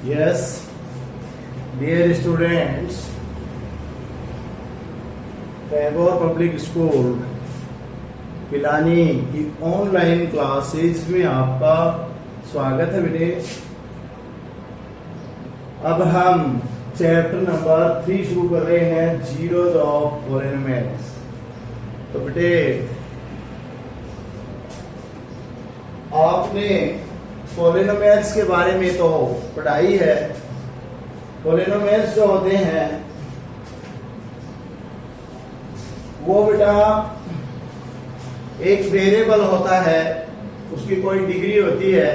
Yes, dear students, Tagore public school Pilani की online classes में आपका स्वागत है बेटे। अब हम चैप्टर नंबर 3 शुरू कर रहे हैं, जीरोज ऑफ पॉलिनोमियल्स। तो बेटे आपने पॉलिनोमियल्स के बारे में तो पढ़ाई है। पॉलिनोमियल्स जो होते हैं वो बेटा एक वेरिएबल होता है, उसकी कोई डिग्री होती है,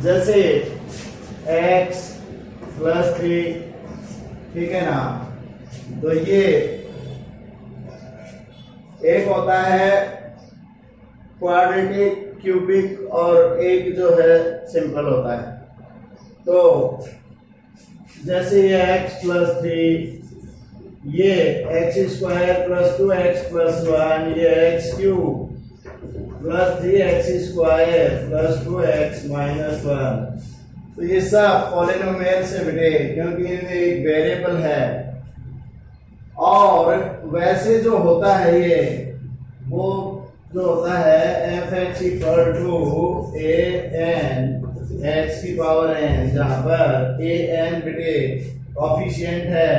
जैसे x + 3, ठीक है ना। तो ये एक होता है क्वाड्रेटिक, क्यूबिक और एक जो है सिंपल होता है। तो जैसे ये x + 3, ये x² + 2x + 1, ये x³ + 3x² + 2x - 1। तो ये सब पॉलिनोमियल से बेटे, क्योंकि ये एक वेरिएबल है। और वैसे जो होता है ये वो जो होता है f(x) = a n x⁴n, जहां पर a n बेटे कोफिशिएंट है,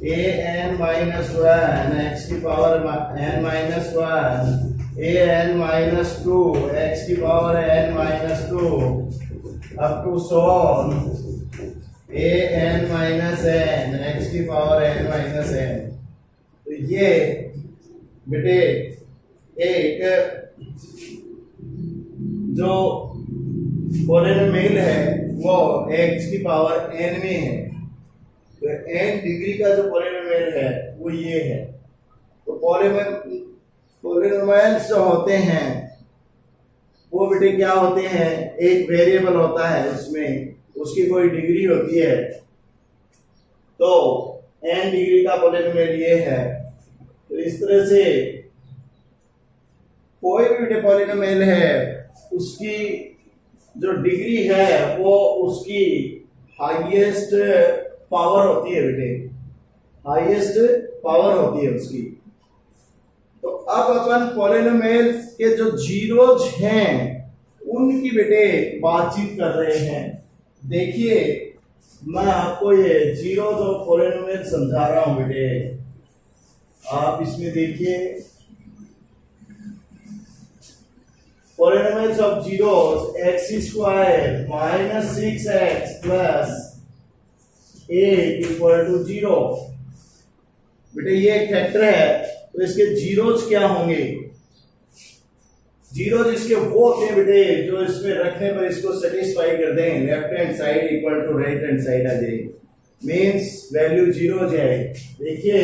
a n - 1 x⁴n - 1 a n - 2 x⁴n - 2 up to so on a n - n x⁴n - n। तो ये बेटे एक जो पॉलिनोमियल है वो x⁴n में है। तो n डिग्री का जो पॉलिनोमियल है वो ये है। तो पॉलिनोमियल्स जो होते हैं वो बेटे क्या होते हैं, एक वेरिएबल होता है, उसमें उसकी कोई डिग्री होती है। तो n डिग्री का पॉलिनोमियल ये है। तो इस तरह से कोई भी बेटे पॉलिनोमियल है, उसकी जो डिग्री है वो उसकी हाईएस्ट पावर होती है बेटे, हाईएस्ट पावर होती है उसकी। तो अब अपन पॉलिनोमियल्स के जो जीरोज हैं उनकी बेटे बातचीत कर रहे हैं। देखिए मैं आपको ये जीरोज ऑफ पॉलिनोमियल समझा रहा हूं बेटे। आप इसमें देखिए, polynomials of zeros x² - 6x + 8 = 0। बेटे ये एक फैक्टर है, तो इसके जीरोज क्या होंगे? जीरोज इसके वो होते हैं बेटे जो इसमें रखने पर इसको सेटिस्फाई कर दें, left hand side = right hand side आ जाए, मींस वैल्यू जीरोज है। देखिए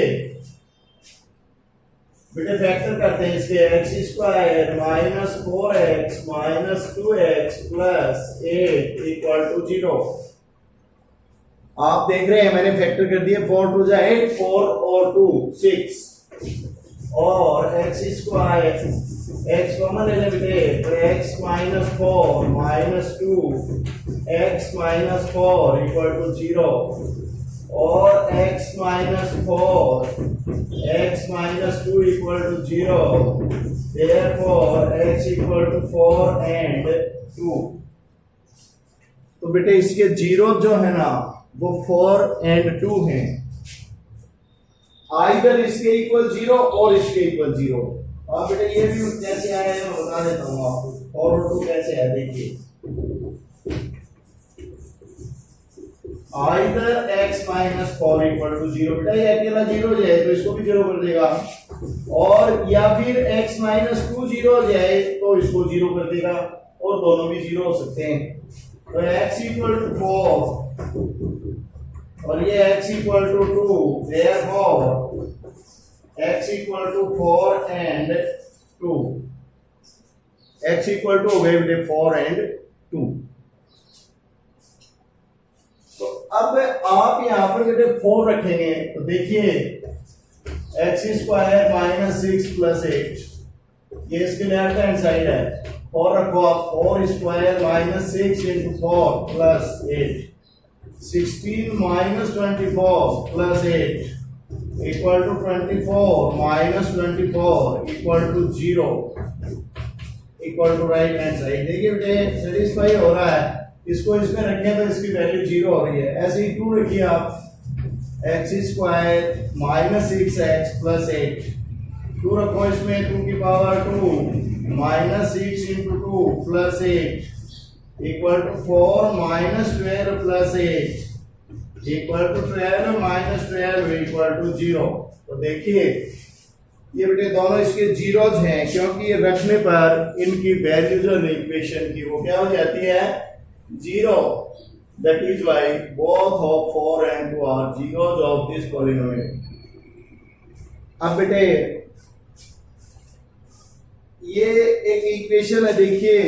बेटे फैक्टर करते हैं इसके, x² - 4x - 2x + 8 = 0। आप देख रहे हैं मैंने फैक्टर कर दिए, 4 × 2 = 8, 4 और 2 6, और x² x कॉमन ले लें बेटे, तो x - 4 - 2 x - 4 = 0, और x - 4 x - 2 = 0, therefore x = 4 and 2। तो बेटे इसके जीरो जो है ना वो 4 and 2 हैं, आइदर इसके इक्वल 0 और इसके इक्वल 0। अब बेटे ये भी कैसे आया है मैं बता देता हूं आपको, 4 और 2 कैसे है। देखिए आइदर x - 4 = 0, बेटा ये अकेला 0 जाए तो इसको भी 0 कर देगा, और या फिर x - 2 0 जाए तो इसको 0 कर देगा, और दोनों भी 0 हो सकते हैं। तो x = 4 और ये x = 2, therefore x = 4 and 2, x = हो गए बेटे 4 and 2। तो अब आप यहां पर बेटे 4 रखेंगे, तो देखिए x² - 6 + 8, ये इसके लेफ्ट हैंड साइड है, 4 रखो आप, 4² - 6 × 4 + 8, 16 minus 24 plus 8 equal to 24 minus 24 equal to 0 equal to right hand side. देखिए बेटे सेटिस्फाई हो रहा है, इसको इसमें रखें तो इसकी वैल्यू 0 हो रही है। ऐसे ही 2 रखिए आप, x square minus 6x plus 8, 2 रखो इसमें 2 की power 2 minus 6 into 2 plus 8 equal to 4 minus 12 plus 8 equal to 12 minus 12 equal to 0। तो देखिए ये बेटे दोनों इसके जीरोज हैं, क्योंकि ये रखने पर इनकी वैल्यू जो है इक्वेशन की वो क्या हो जाती है, 0। That is why both of 4 and 2 are zeros of this polynomial. अब बेटे ये एक इक्वेशन है, देखिए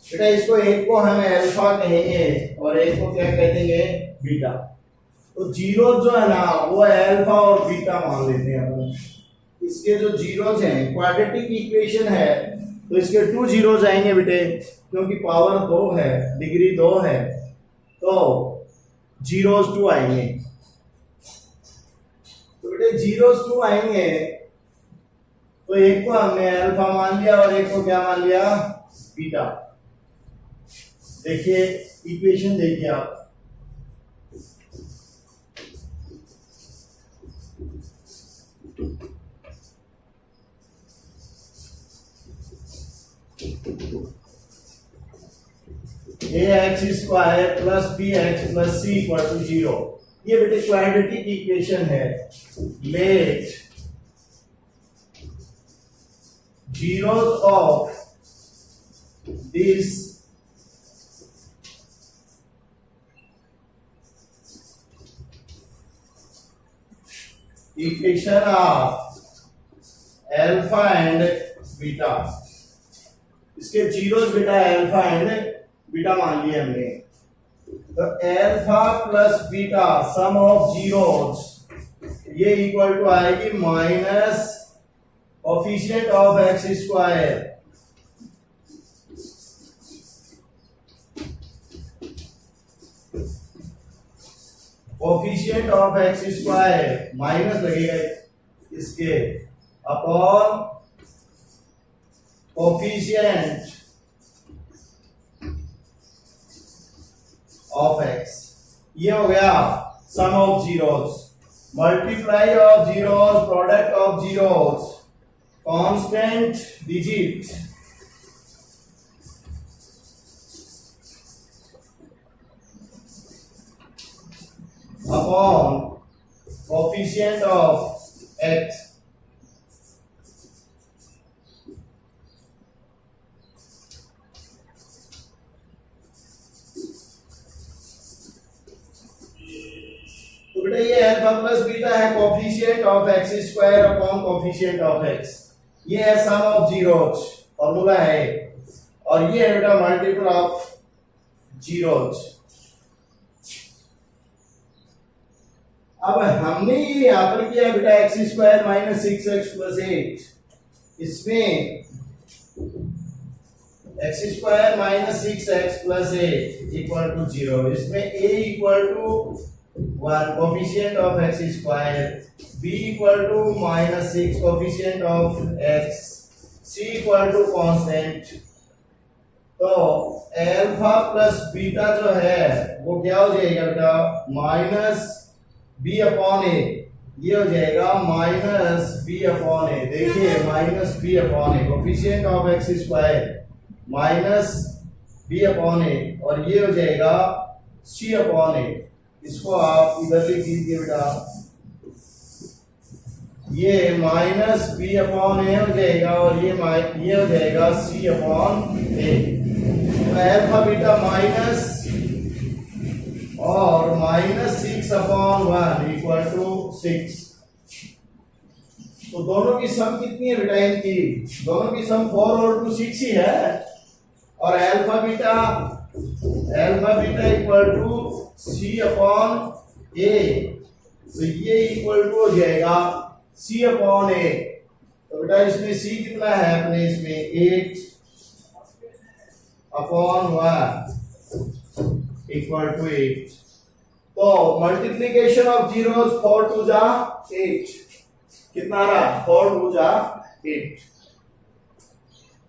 बेटा इसको एक को हम अल्फा कहेंगे और एक को क्या कह देंगे, बीटा। तो जीरो जो है ना वो अल्फा और बीटा मान लेते हैं अपन। इसके जो जीरोज हैं, क्वाड्रेटिक इक्वेशन है तो इसके 2 जीरोज आएंगे बेटे, क्योंकि पावर 2 है, डिग्री 2 है, तो जीरोज 2 आएंगे। तो बेटे जीरोज 2 आएंगे तो एक को हमने अल्फा मान लिया और एक को क्या मान लिया, बीटा। देखिए इक्वेशन देखिए आप, ax square plus bx plus c equal to 0। ये बेटे क्वाड्रेटिक इक्वेशन है। Let zeros of this equation are alpha and beta। इसके जीरोस बेटा अल्फा एंड बीटा मान लिए हमने। तो alpha plus beta sum of zeros ये इक्वल टू आएगी minus coefficient of x square coefficient of x square minus लगेगा इसके अपॉन कोफिशिएंट ऑफ एक्स। ये हो गया sum of zeros, multiply of zeros, product of zeros, constant digit upon coefficient of x. तो बेटा ये alpha plus beta है coefficient of x square upon coefficient of x. ये है सम ऑफ जीरोज, फॉर्मूला है, और ये है बेटा मल्टीपल ऑफ जीरोज। अब हमने ये यहां पर किया बेटा x square minus 6x plus 8, इसमें x square minus 6x plus 8 equal to 0, इसमें a equal to 1 coefficient of x square, b equal to minus 6 coefficient of x, c equal to constant. तो अल्फा प्लस बीटा जो है वो क्या हो जाएगा बेटा, माइनस b अपॉन a, ये हो जाएगा माइनस b अपॉन a। देखिए minus b upon a coefficient of x square minus b upon a, और ये हो जाएगा c अपॉन a। इसको आप इधर लिख दीजिए बेटा, ये माइनस b अपॉन a हो जाएगा और ये हो जाएगा c upon a। Alpha beta minus और माइनस 6 अपॉन 1 इक्वल टू 6। तो दोनों की सम कितनी है बेटा, इनकी दोनों की सम 4 और 2 6 ही है, और alpha beta equal to c upon a। तो ये इक्वल टू हो जाएगा c अपॉन a। तो बेटा इसमें c कितना है अपने, इसमें 8 अपॉन 1 इक्वल टू 8। तो मल्टीप्लीकेशन ऑफ जीरोस 4 2 जा 8, कितना रहा 4 2 जा 8।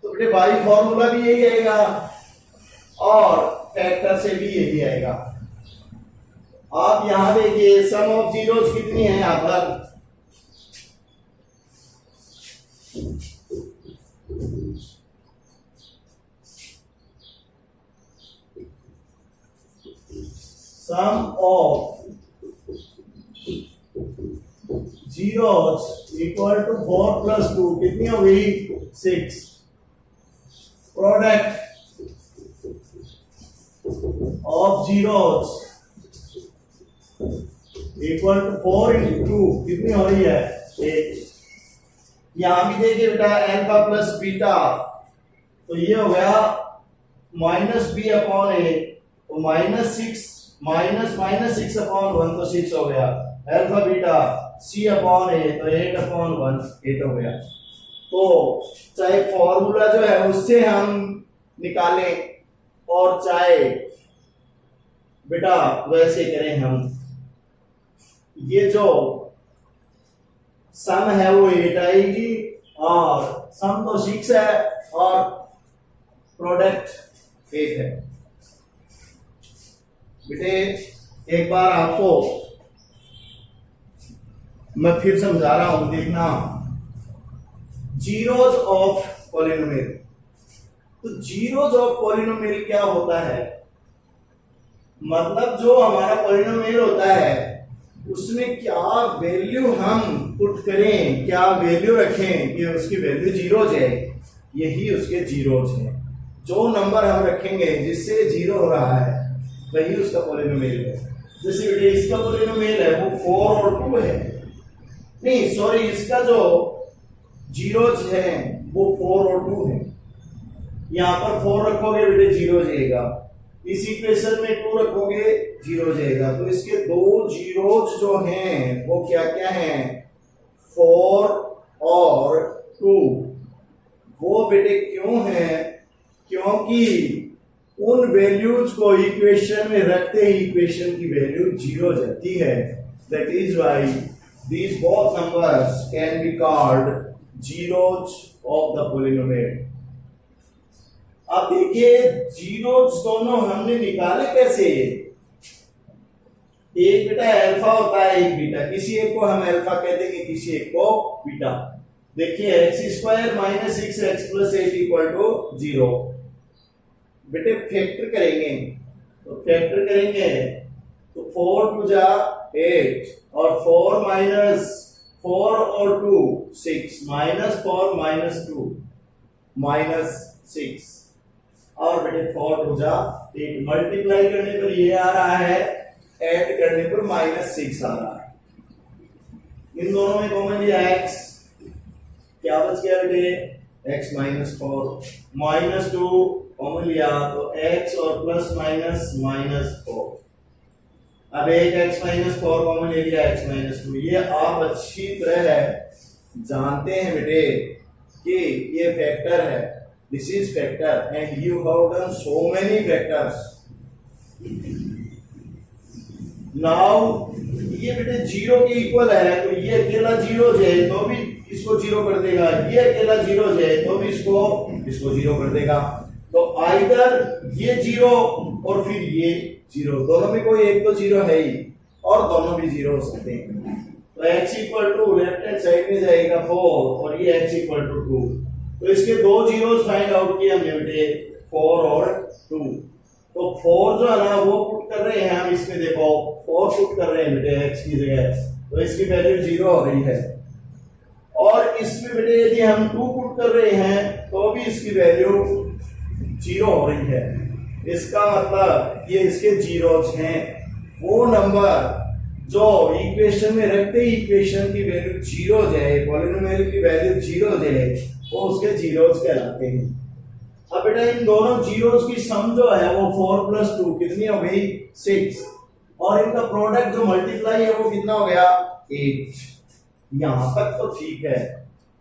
तो बेटे बाई फॉर्मूला भी यही आएगा और फैक्टर से भी यही आएगा। आप यहां देखिए सम ऑफ जीरोस कितनी है यहां पर, sum of zeros equal to 4 plus 2 कितनी हो गई 6। Product of zeros equal to 4 into 2 कितनी हो रही है 8। यहां भी देखिए बेटा अल्फा प्लस बीटा, तो ये हो गया माइनस बी अपॉन ए, तो माइनस 6 माइनस माइनस 6 अपॉन 1 तो 6 हो गया, alpha beta C upon a तो 8 अपॉन 1 8 हो गया। तो चाहे फॉर्मूला जो है उससे हम निकालें और चाहे बेटा वैसे करें हम, ये जो सम है वो 8 आएगी और सम तो 6 है और प्रोडक्ट 8 है। बेटे एक बार आपको मैं फिर समझा रहा हूं, देखना जीरोज ऑफ पॉलिनोमियल। तो जीरोज ऑफ पॉलिनोमियल क्या होता है, मतलब जो हमारा पॉलिनोमियल होता है उसमें क्या वैल्यू हम पुट करें, क्या वैल्यू रखें कि उसकी वैल्यू जीरोज है, यही उसके जीरोज है। जो नंबर हम रखेंगे जिससे जीरो हो रहा है वही उसका पॉलिनोमियल है। जैसे बेटे इसका पॉलिनोमियल है वो 4 और 2 है, नहीं सॉरी इसका जो जीरोज है वो 4 और 2 है। यहां पर 4 रखोगे बेटे जीरो जाएगा, इस इक्वेशन में 2 रखोगे जीरो जाएगा। तो इसके दो जीरोज जो हैं वो क्या क्या हैं 4 और 2। वो बेटे क्यों है, क्योंकि उन वैल्यूज को इक्वेशन में रखते ही इक्वेशन की वैल्यू जीरो जाती है। That is why these both numbers can be called zeros of the polynomial। अब देखिए जीरोज दोनों हमने निकाले कैसे, एक बेटा अल्फा होता है एक बीटा, किसी एक को हम अल्फा कह देंगे किसी एक को बीटा। देखिए x square minus 6x plus 8 equal to 0। बेटे फैक्टर करेंगे, तो फैक्टर करेंगे तो 4 2 जा 8 और 4 माइनस 4 और 2 6 माइनस 4 माइनस 2 माइनस 6 और बेटे 4 2 जा 8। मल्टीप्लाई करने पर ये आ रहा है, ऐड करने पर माइनस 6 आ रहा है। इन दोनों में कॉमन लिया x, क्या बच गया बेटे x माइनस 4 माइनस 2 कॉमन लिया तो x और प्लस माइनस माइनस 4। अब एक x माइनस 4 कॉमन ले लिया x माइनस 2। ये आप अच्छी तरह जानते हैं बेटे कि ये फैक्टर है, this is factor and you have done so many factors. Now ये बेटे जीरो के इक्वल है, तो ये अकेला जीरो है तो भी इसको जीरो कर देगा, ये अकेला जीरो है तो भी इसको जीरो कर देगा। तो आइदर ये जीरो और फिर ये जीरो, दोनों में कोई एक तो जीरो है ही और दोनों भी जीरो हो सकते हैं। तो x equal to left hand side में जाएगा 4 और ये x इक्वल टू 2। तो इसके दो जीरोस फाइंड आउट किए हमने बेटे 4 और 2। तो 4 जो है ना वो पुट कर रहे हैं हम इसमें, देखो 4 पुट कर रहे हैं बेटे x की जगह, तो इसकी वैल्यू जीरो हो रही है। और इसमें बेटे यदि हम 2 पुट कर रहे हैं तो भी इसकी वैल्यू जीरो हो रही है। इसका मतलब ये इसके जीरोज हैं। वो नंबर जो इक्वेशन में रखते ही इक्वेशन की वैल्यू जीरो जाए, पॉलिनोमियल की वैल्यू जीरो जाए, वो उसके जीरोज कहलाते हैं। अब बेटा इन दोनों जीरोज की सम जो है वो 4 प्लस 2 कितनी हो गई 6 और इनका प्रोडक्ट जो मल्टीप्लाई है वो कितना हो गया 8। यहां तक तो ठीक है,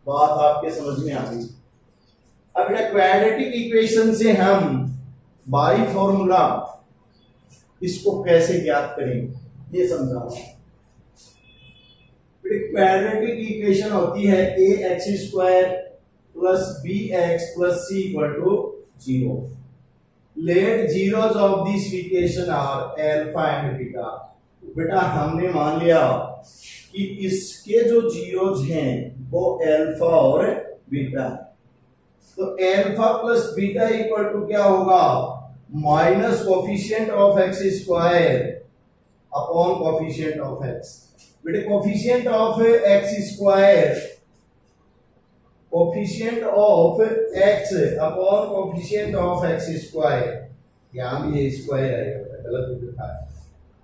बात आपके समझ में आ गई। अब बेटा क्वाड्रेटिक इक्वेशन से हम बाई फॉर्मूला इसको कैसे ज्ञात करें ये समझा। क्वाड्रेटिक इक्वेशन होती है a x square plus b x plus c equal to 0। Let zeros of this equation are alpha and beta. बेटा हमने मान लिया कि इसके जो जीरोस हैं वो अल्फा और बीटा, तो alpha plus beta equal to क्या होगा, minus coefficient of x square upon coefficient of x. बेटे coefficient of x square, coefficient of x upon coefficient of x square, यहां भी ये स्क्वायर आएगा, गलत लिखा है,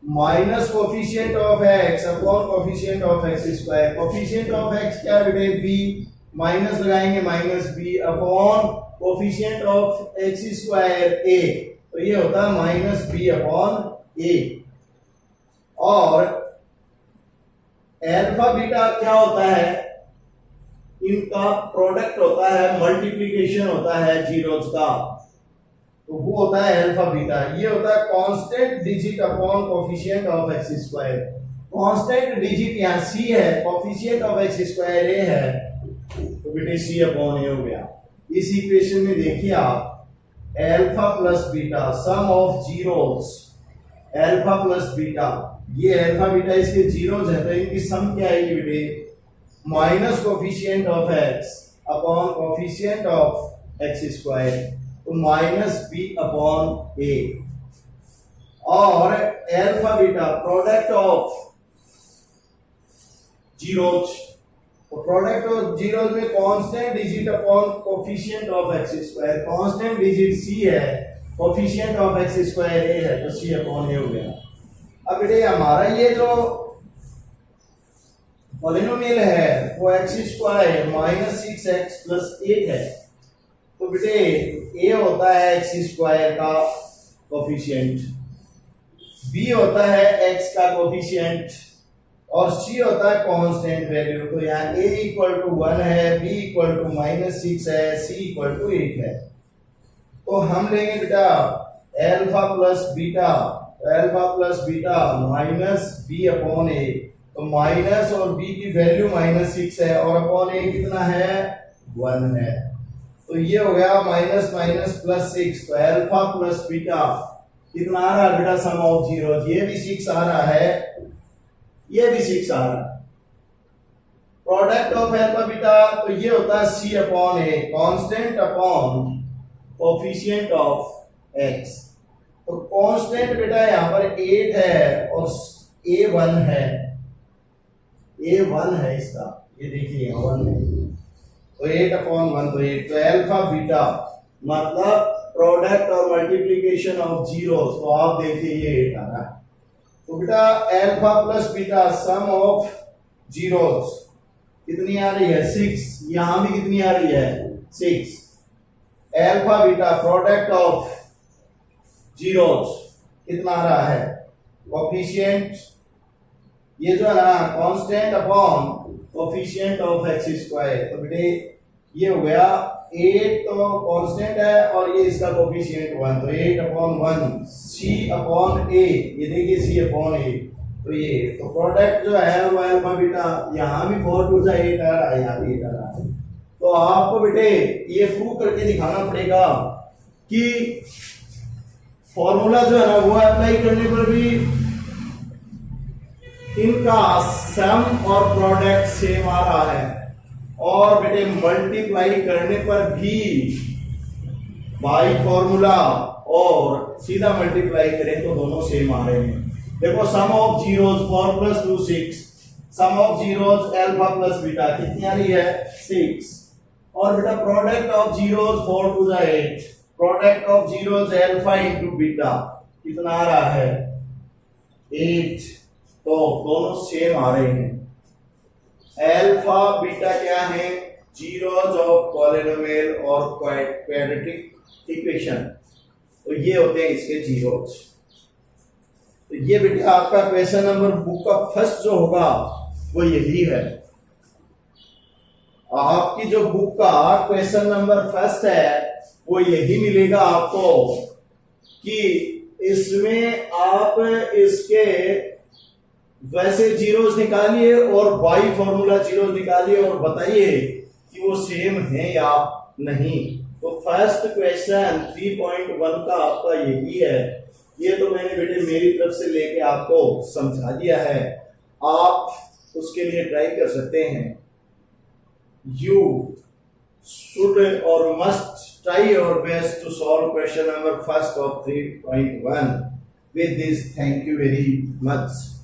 minus coefficient of x upon coefficient of x square. Coefficient of x क्या बेटे बी, माइनस लगाएंगे minus b upon coefficient of x square a, तो ये होता है माइनस बी अपॉन ए। और अल्फा बीटा क्या होता है, इनका प्रोडक्ट होता है, मल्टीप्लिकेशन होता है जीरोस का, तो वो होता है अल्फा बीटा। ये होता है constant digit upon coefficient of x square. Constant digit यहाँ सी है, coefficient of x square a है, तो बेटे सी अपॉन ए हो गया। इस इक्वेशन में देखिए आप, alpha plus beta sum of zeros, alpha plus beta, ये अल्फा बीटा इसके जीरोस है, तो इनकी सम क्या आएगी बेटे, minus coefficient of x upon coefficient of x square, तो माइनस बी अपॉन ए। और alpha beta product of zeros, तो प्रोडक्ट ऑफ जीरोस में constant digit upon coefficient of x square, constant digit c है, coefficient of x square a है, तो सी upon ए हो गया। अब बेटे हमारा ये जो पॉलिनोमियल है वो x square minus 6x plus 8 है, तो बेटे ए होता है एक्स स्क्वायर का कोफिशिएंट, बी होता है एक्स का कोफिशिएंट, और सी होता है कांस्टेंट वैल्यू। तो यहाँ a इक्वल टू 1 है, b इक्वल टू माइनस 6 है, c इक्वल टू 8 है। तो हम लेंगे बेटा alpha plus beta, alpha plus beta minus b upon a, तो माइनस और b की वैल्यू माइनस 6 है और अपॉन ए कितना है 1 है, तो ये हो गया माइनस माइनस प्लस 6। तो अल्फा प्लस बीटा कितना आ रहा है बेटा, सम ऑफ जीरोस, ये भी 6 आ रहा है, ये भी 6 आ रहा है। प्रोडक्ट ऑफ अल्फा बीटा, तो ये होता है c upon A, constant upon coefficient of x। तो कांस्टेंट बेटा यहाँ पर 8 है और a1 है, a1 है इसका, ये देखिए 1 है, तो 8 अपॉन 1 तो 8। तो अल्फा बीटा मतलब प्रोडक्ट और मल्टीप्लिकेशन ऑफ जीरोस, तो आप देखिए ये 8 आ रहा है। तो बेटा alpha plus beta sum of zeros कितनी आ रही है 6, यहां भी कितनी आ रही है 6। Alpha beta product of zeros कितना आ रहा है, कोफिशिएंट, ये जो है ना constant upon coefficient of x square, तो बेटे ये हो गया 8 तो कांस्टेंट है और ये इसका कोफिशिएंट 1, तो 8 अपॉन 1 c अपॉन a, ये देखिए c अपॉन a, तो ये तो प्रोडक्ट जो है वो अल्फा बीटा, यहाँ भी 4 टू 8 आ रहा है, यहाँ भी 8 आ रहा है। तो आपको बेटे ये प्रूव करके दिखाना पड़ेगा कि फॉर्मूला जो है ना वो अप्लाई करने पर भी इनका सम और प्रोडक्ट सेम आ रहा है, और बेटे मल्टीप्लाई करने पर भी बाई फॉर्मूला और सीधा मल्टीप्लाई करें तो दोनों सेम आ रहे हैं। देखो sum of zeros 4 plus 2 6, sum of zeros alpha plus beta कितनी आ रही है 6, और बेटा product of zeros 4 two 8, product of zeros alpha into beta कितना आ रहा है 8, तो दोनों सेम आ रहे हैं। अल्फा बीटा क्या है, जीरोस ऑफ पॉलिनोमियल और क्वाड्रेटिक इक्वेशन, तो ये होते हैं इसके जीरोस। तो ये बेटा आपका क्वेश्चन नंबर बुक का फर्स्ट जो होगा वो यही है। आपकी जो बुक का क्वेश्चन नंबर फर्स्ट है वो यही मिलेगा आपको कि इसमें आप इसके वैसे जीरोस निकालिए और बाई फॉर्मूला जीरोस निकालिए और बताइए कि वो सेम है या नहीं। तो फर्स्ट क्वेश्चन 3.1 का आपका यही है। ये तो मैंने बेटे मेरी तरफ से लेके आपको समझा दिया है, आप उसके लिए ट्राई कर सकते हैं। यू शुड और must try your best to solve question number first of 3.1. With this, thank you very much.